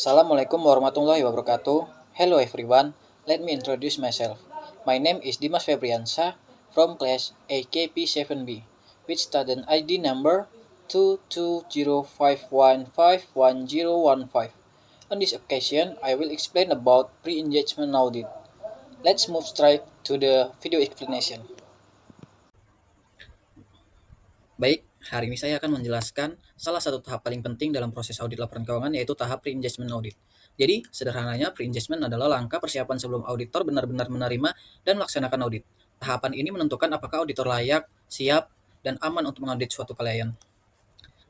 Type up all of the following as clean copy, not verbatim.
Assalamualaikum warahmatullahi wabarakatuh. Hello everyone, let me introduce myself. My name is Dimas Febriansyah from class AKP7B, with student ID number 22051511015. On this occasion, I will explain about pre-engagement audit. Let's move straight to the video explanation. Baik, hari ini saya akan menjelaskan salah satu tahap paling penting dalam proses audit laporan keuangan, yaitu tahap pre-engagement audit. Jadi, sederhananya pre-engagement adalah langkah persiapan sebelum auditor benar-benar menerima dan melaksanakan audit. Tahapan ini menentukan apakah auditor layak, siap, dan aman untuk mengaudit suatu klien.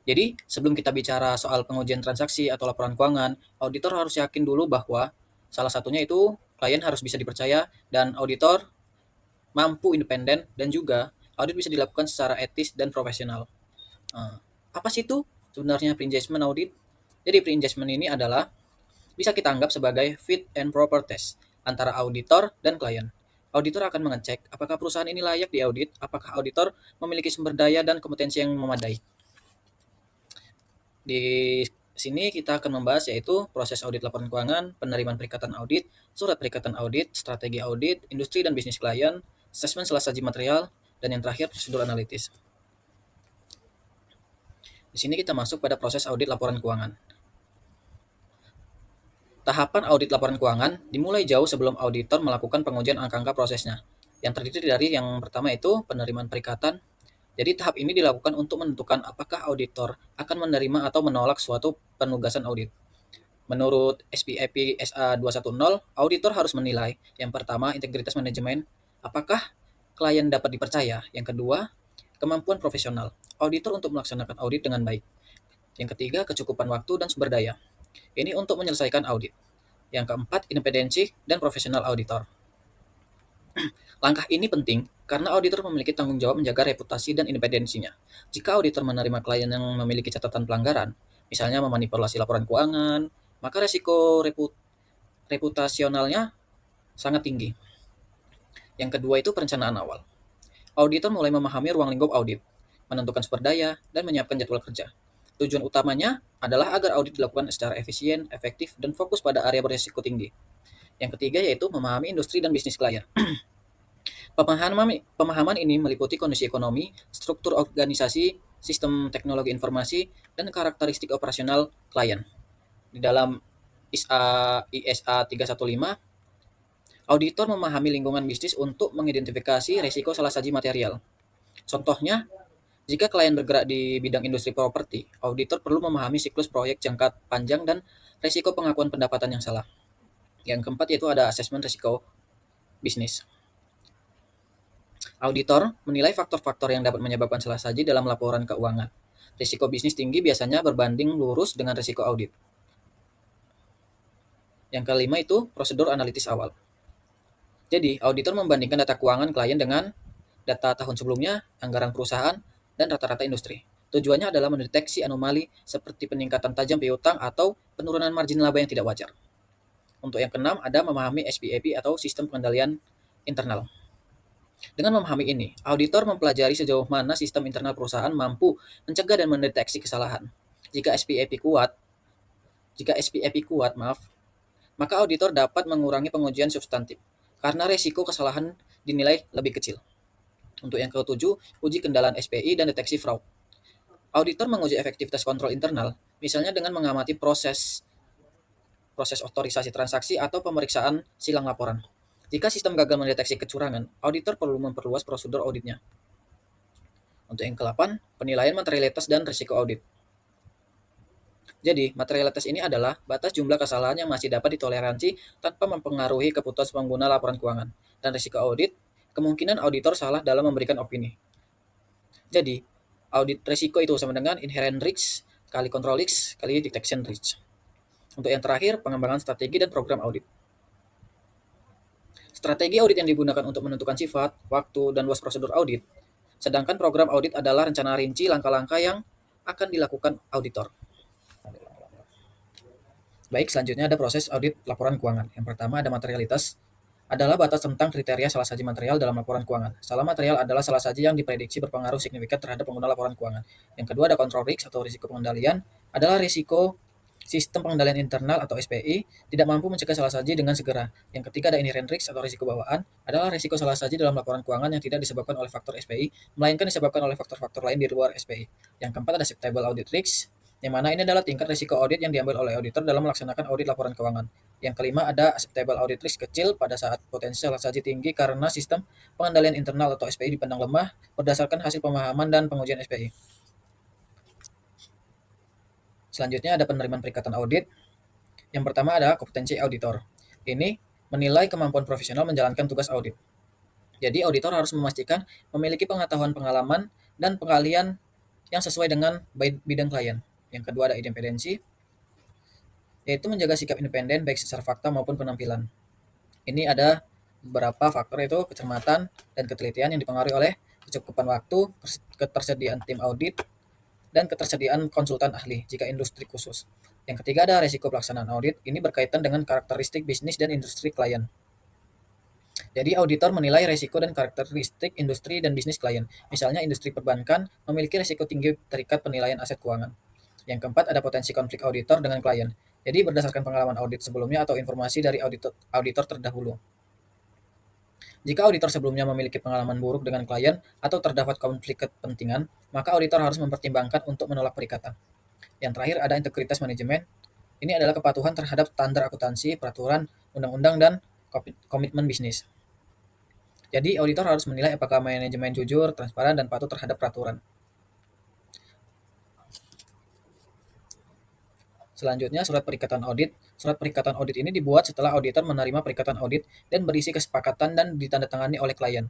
Jadi, sebelum kita bicara soal pengujian transaksi atau laporan keuangan, auditor harus yakin dulu bahwa salah satunya itu klien harus bisa dipercaya dan auditor mampu independen, dan juga audit bisa dilakukan secara etis dan profesional. Apa sih itu sebenarnya pre-engagement audit? Jadi pre-engagement ini adalah bisa kita anggap sebagai fit and proper test antara auditor dan klien. Auditor akan mengecek apakah perusahaan ini layak diaudit, apakah auditor memiliki sumber daya dan kompetensi yang memadai. Di sini kita akan membahas yaitu proses audit laporan keuangan, penerimaan perikatan audit, surat perikatan audit, strategi audit, industri dan bisnis klien, asesmen salah saji material, dan yang terakhir prosedur analitis. Di sini kita masuk pada proses audit laporan keuangan. Tahapan audit laporan keuangan dimulai jauh sebelum auditor melakukan pengujian angka-angka prosesnya. Yang terdiri dari yang pertama itu penerimaan perikatan. Jadi tahap ini dilakukan untuk menentukan apakah auditor akan menerima atau menolak suatu penugasan audit. Menurut SPAP SA 210, auditor harus menilai yang pertama integritas manajemen, apakah klien dapat dipercaya. Yang kedua, kemampuan profesional auditor untuk melaksanakan audit dengan baik. Yang ketiga, kecukupan waktu dan sumber daya. Ini untuk menyelesaikan audit. Yang keempat, independensi dan profesional auditor. Langkah ini penting karena auditor memiliki tanggung jawab menjaga reputasi dan independensinya. Jika auditor menerima klien yang memiliki catatan pelanggaran, misalnya memanipulasi laporan keuangan, maka resiko reputasionalnya sangat tinggi. Yang kedua itu perencanaan awal. Auditor mulai memahami ruang lingkup audit, menentukan sumber daya, dan menyiapkan jadwal kerja. Tujuan utamanya adalah agar audit dilakukan secara efisien, efektif, dan fokus pada area berisiko tinggi. Yang ketiga yaitu memahami industri dan bisnis klien. Pemahaman ini meliputi kondisi ekonomi, struktur organisasi, sistem teknologi informasi, dan karakteristik operasional klien. Di dalam ISA 315, auditor memahami lingkungan bisnis untuk mengidentifikasi risiko salah saji material. Contohnya, jika klien bergerak di bidang industri properti, auditor perlu memahami siklus proyek jangka panjang dan risiko pengakuan pendapatan yang salah. Yang keempat yaitu ada asesmen risiko bisnis. Auditor menilai faktor-faktor yang dapat menyebabkan salah saji dalam laporan keuangan. Risiko bisnis tinggi biasanya berbanding lurus dengan risiko audit. Yang kelima itu prosedur analitis awal. Jadi, auditor membandingkan data keuangan klien dengan data tahun sebelumnya, anggaran perusahaan, dan rata-rata industri. Tujuannya adalah mendeteksi anomali seperti peningkatan tajam piutang atau penurunan margin laba yang tidak wajar. Untuk yang keenam, ada memahami SPAP atau sistem pengendalian internal. Dengan memahami ini, auditor mempelajari sejauh mana sistem internal perusahaan mampu mencegah dan mendeteksi kesalahan. Jika SPAP kuat, maka auditor dapat mengurangi pengujian substantif karena risiko kesalahan dinilai lebih kecil. Untuk yang ketujuh, uji kendalaan SPI dan deteksi fraud. Auditor menguji efektivitas kontrol internal, misalnya dengan mengamati proses otorisasi transaksi atau pemeriksaan silang laporan. Jika sistem gagal mendeteksi kecurangan, auditor perlu memperluas prosedur auditnya. Untuk yang ke-8, penilaian materialitas dan risiko audit. Jadi, materialitas ini adalah batas jumlah kesalahan yang masih dapat ditoleransi tanpa mempengaruhi keputusan pengguna laporan keuangan. Dan risiko audit, kemungkinan auditor salah dalam memberikan opini. Jadi, audit risiko itu sama dengan inherent risk kali control risk kali detection risk. Untuk yang terakhir, pengembangan strategi dan program audit. Strategi audit yang digunakan untuk menentukan sifat, waktu, dan luas prosedur audit. Sedangkan program audit adalah rencana rinci langkah-langkah yang akan dilakukan auditor. Baik, selanjutnya ada proses audit laporan keuangan. Yang pertama ada materialitas, adalah batas tentang kriteria salah saji material dalam laporan keuangan. Salah material adalah salah saji yang diprediksi berpengaruh signifikan terhadap pengguna laporan keuangan. Yang kedua ada control risk atau risiko pengendalian, adalah risiko Sistem pengendalian internal atau SPI tidak mampu mencegah salah saji dengan segera. Yang ketiga ada inherent risk atau risiko bawaan, adalah risiko salah saji dalam laporan keuangan yang tidak disebabkan oleh faktor SPI, melainkan disebabkan oleh faktor-faktor lain di luar SPI. Yang keempat ada acceptable audit risk, yang mana ini adalah tingkat risiko audit yang diambil oleh auditor dalam melaksanakan audit laporan keuangan. Yang kelima ada acceptable audit risk kecil pada saat potensi salah saji tinggi karena sistem pengendalian internal atau SPI dipandang lemah berdasarkan hasil pemahaman dan pengujian SPI. Selanjutnya ada penerimaan peringkatan audit. Yang pertama adalah kompetensi auditor. Ini menilai kemampuan profesional menjalankan tugas audit. Jadi auditor harus memastikan memiliki pengetahuan pengalaman dan pengalian yang sesuai dengan bidang klien. Yang kedua ada independensi, yaitu menjaga sikap independen baik secara fakta maupun penampilan. Ini ada beberapa faktor, yaitu kecermatan dan ketelitian yang dipengaruhi oleh kecukupan waktu, ketersediaan tim audit, dan ketersediaan konsultan ahli jika industri khusus. Yang ketiga ada resiko pelaksanaan audit. Ini berkaitan dengan karakteristik bisnis dan industri klien. Jadi auditor menilai resiko dan karakteristik industri dan bisnis klien. Misalnya industri perbankan memiliki resiko tinggi terikat penilaian aset keuangan. Yang keempat ada potensi konflik auditor dengan klien. Jadi berdasarkan pengalaman audit sebelumnya atau informasi dari auditor terdahulu. Jika auditor sebelumnya memiliki pengalaman buruk dengan klien atau terdapat konflik kepentingan, maka auditor harus mempertimbangkan untuk menolak perikatan. Yang terakhir ada integritas manajemen. Ini adalah kepatuhan terhadap standar akuntansi, peraturan, undang-undang, dan komitmen bisnis. Jadi auditor harus menilai apakah manajemen jujur, transparan, dan patuh terhadap peraturan. Selanjutnya, surat perikatan audit. Surat perikatan audit ini dibuat setelah auditor menerima perikatan audit dan berisi kesepakatan dan ditandatangani oleh klien.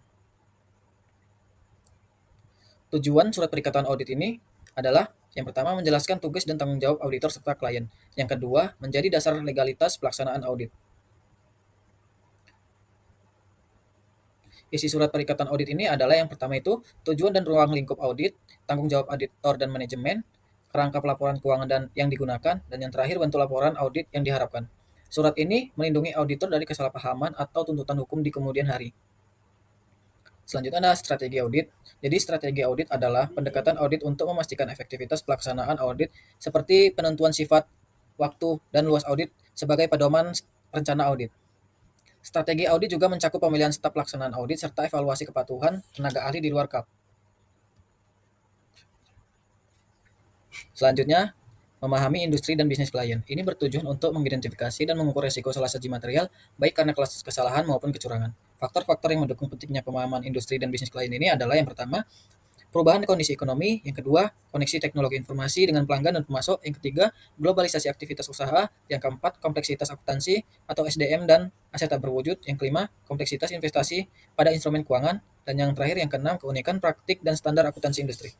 Tujuan surat perikatan audit ini adalah yang pertama menjelaskan tugas dan tanggung jawab auditor serta klien. Yang kedua, menjadi dasar legalitas pelaksanaan audit. Isi surat perikatan audit ini adalah yang pertama itu tujuan dan ruang lingkup audit, tanggung jawab auditor dan manajemen, kerangka pelaporan keuangan dan yang digunakan, dan yang terakhir bentuk laporan audit yang diharapkan. Surat ini melindungi auditor dari kesalahpahaman atau tuntutan hukum di kemudian hari. Selanjutnya ada strategi audit. Jadi strategi audit adalah pendekatan audit untuk memastikan efektivitas pelaksanaan audit seperti penentuan sifat, waktu, dan luas audit sebagai pedoman rencana audit. Strategi audit juga mencakup pemilihan staf pelaksanaan audit serta evaluasi kepatuhan tenaga ahli di luar KAP. Selanjutnya, memahami industri dan bisnis klien. Ini bertujuan untuk mengidentifikasi dan mengukur resiko salah saji material, baik karena kelas kesalahan maupun kecurangan. Faktor-faktor yang mendukung pentingnya pemahaman industri dan bisnis klien ini adalah yang pertama, perubahan kondisi ekonomi, yang kedua, koneksi teknologi informasi dengan pelanggan dan pemasok, yang ketiga, globalisasi aktivitas usaha, yang keempat, kompleksitas akuntansi atau SDM dan aset tak berwujud, yang kelima, kompleksitas investasi pada instrumen keuangan, dan yang terakhir, yang keenam, keunikan praktik dan standar akuntansi industri.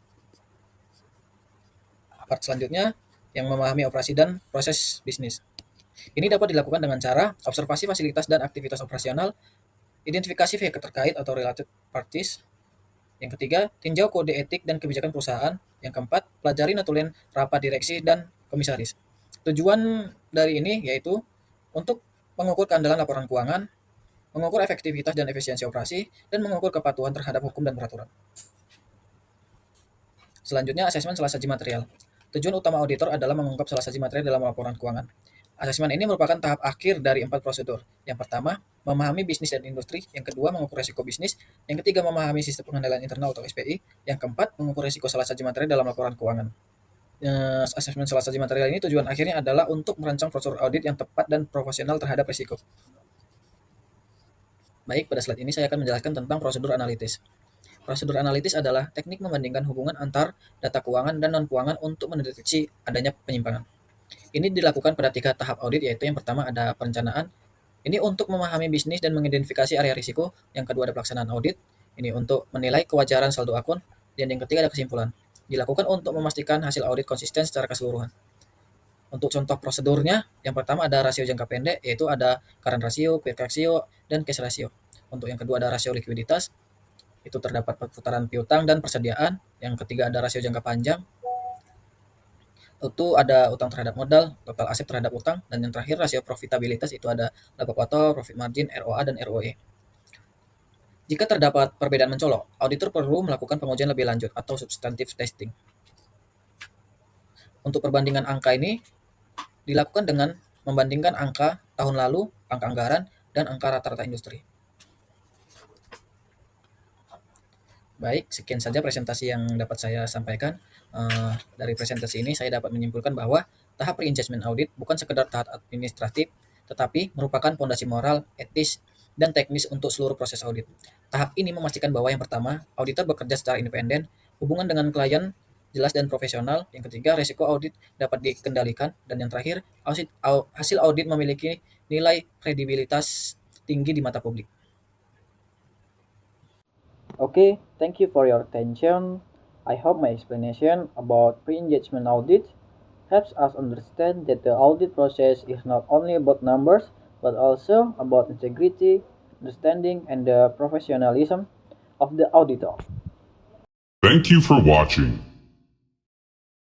Part selanjutnya, yang memahami operasi dan proses bisnis. Ini dapat dilakukan dengan cara observasi fasilitas dan aktivitas operasional, identifikasi pihak terkait atau related parties. Yang ketiga, tinjau kode etik dan kebijakan perusahaan. Yang keempat, pelajari notulen rapat direksi dan komisaris. Tujuan dari ini yaitu untuk mengukur keandalan laporan keuangan, mengukur efektivitas dan efisiensi operasi, dan mengukur kepatuhan terhadap hukum dan peraturan. Selanjutnya, asesmen salah saji material. Tujuan utama auditor adalah mengungkap salah saji material dalam laporan keuangan. Asesmen ini merupakan tahap akhir dari 4 prosedur. Yang pertama, memahami bisnis dan industri. Yang kedua, mengukur resiko bisnis. Yang ketiga, memahami sistem pengendalian internal atau SPI. Yang keempat, mengukur resiko salah saji material dalam laporan keuangan. Asesmen salah saji material ini tujuan akhirnya adalah untuk merancang prosedur audit yang tepat dan profesional terhadap risiko. Baik, pada slide ini saya akan menjelaskan tentang prosedur analitis. Prosedur analitis adalah teknik membandingkan hubungan antar data keuangan dan non-keuangan untuk mendeteksi adanya penyimpangan. Ini dilakukan pada 3 tahap audit, yaitu yang pertama ada perencanaan. Ini untuk memahami bisnis dan mengidentifikasi area risiko. Yang kedua ada pelaksanaan audit. Ini untuk menilai kewajaran saldo akun. Dan yang ketiga ada kesimpulan. Dilakukan untuk memastikan hasil audit konsisten secara keseluruhan. Untuk contoh prosedurnya, yang pertama ada rasio jangka pendek, yaitu ada current ratio, quick ratio, dan cash ratio. Untuk yang kedua ada rasio likuiditas, itu terdapat perputaran piutang dan persediaan. Yang ketiga ada rasio jangka panjang, itu ada utang terhadap modal, total aset terhadap utang, dan yang terakhir rasio profitabilitas itu ada laba kotor, profit margin, ROA, dan ROE. Jika terdapat perbedaan mencolok, auditor perlu melakukan pengujian lebih lanjut atau substantive testing. Untuk perbandingan angka ini, dilakukan dengan membandingkan angka tahun lalu, angka anggaran, dan angka rata-rata industri. Baik, sekian saja presentasi yang dapat saya sampaikan. Dari presentasi ini saya dapat menyimpulkan bahwa tahap pre-engagement audit bukan sekedar tahap administratif, tetapi merupakan fondasi moral, etis, dan teknis untuk seluruh proses audit. Tahap ini memastikan bahwa yang pertama, auditor bekerja secara independen, hubungan dengan klien jelas dan profesional. Yang ketiga, resiko audit dapat dikendalikan. Dan yang terakhir, hasil audit memiliki nilai kredibilitas tinggi di mata publik. Okay, thank you for your attention. I hope my explanation about pre-engagement audit helps us understand that the audit process is not only about numbers, but also about integrity, understanding, and the professionalism of the auditor. Thank you for watching.